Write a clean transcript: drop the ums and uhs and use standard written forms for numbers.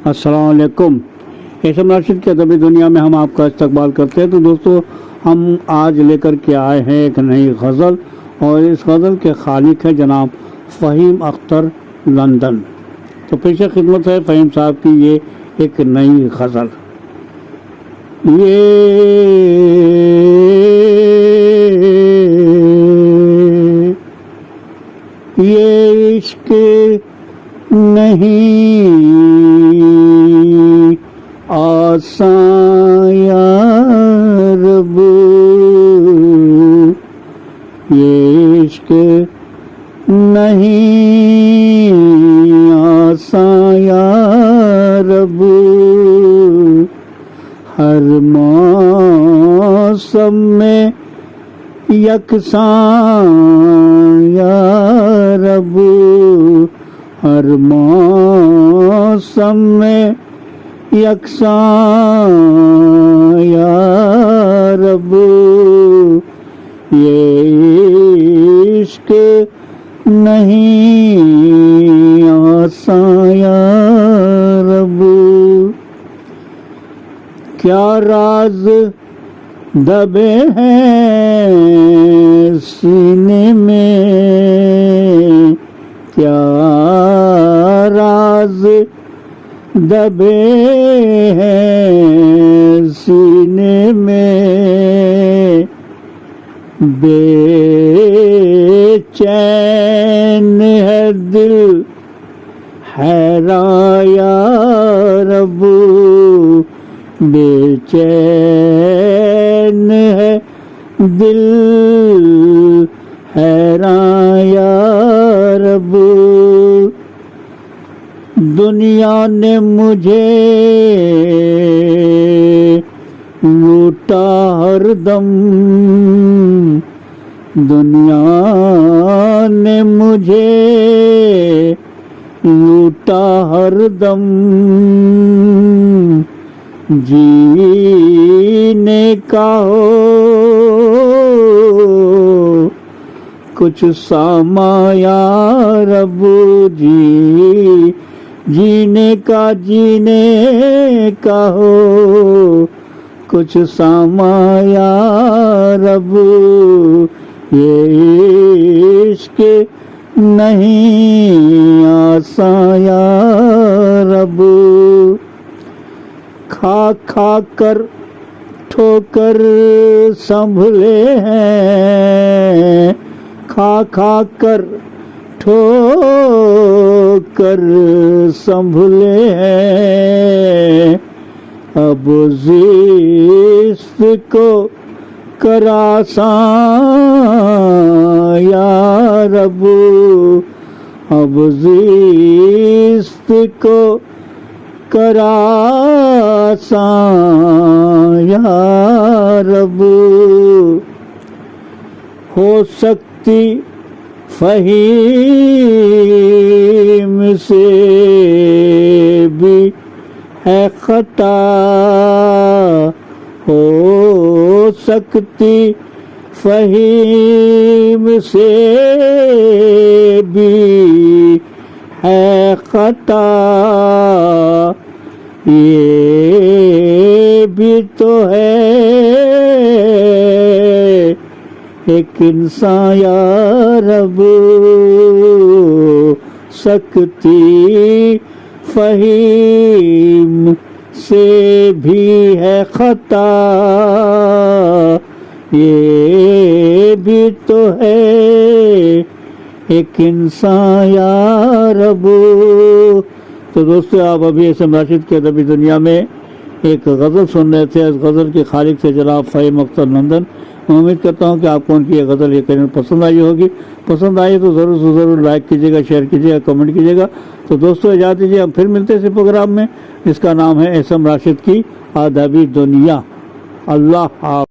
अस्सलाम वालेकुम। एसएम राशिद के अदबी दुनिया में हम आपका इस्तकबाल करते हैं। तो दोस्तों, हम आज लेकर के आए हैं एक नई गज़ल, और इस गज़ल के खालिक है जनाब फ़हीम अख्तर लंदन। तो पेश खिदमत है फ़हीम साहब की ये एक नई गज़ल। ये इश्क नहीं आसान या रब, ये इश्क नहीं आसान या रब, हर मौसम में यकसान या रब, हर मौसम में यकसान या रब, ये इश्क नहीं आसान या रब। क्या राज दबे हैं सीने में, क्या राज दबे हैं सीने में, बेचैन है दिल हैरान या रब, बेचैन है दिल हैरान या रब। दुनिया ने मुझे लूटा हरदम, दुनिया ने मुझे लूटा हरदम, जीने का हो कुछ सामा या रब, जीने का हो कुछ सामा या रब, ये इश्क नहीं आसान या रब। खा खा कर ठोकर संभले हैं, खा खा कर ठोकर संभले हैं, अब जिस्त को कर आसान या रब, अब जिस्त को कर आसान या रब। हो सकती फ़हीम से भी है खता, हो सकती फ़हीम से भी है खता, ये भी तो है एक इंसान या रब, सकती फ़हीम से भी है खता, ये भी तो है एक इंसान या रब। तो दोस्तों, आप अभी एसएम राशिद के अदबी दुनिया में एक गज़ल सुन रहे थे। इस गज़ल के खालिक थे जनाब फ़हीम अख्तर लंदन। मैं उम्मीद करता हूँ कि आपको उनकी ये गज़ल यकीनन पसंद आई होगी। पसंद आई तो ज़रूर से ज़रूर लाइक कीजिएगा, शेयर कीजिएगा, कमेंट कीजिएगा। तो दोस्तों, इजाज़त दीजिए, हम फिर मिलते हैं इस प्रोग्राम में जिसका नाम है एसएम राशिद की अदबी दुनिया। अल्लाह हाफ़िज़।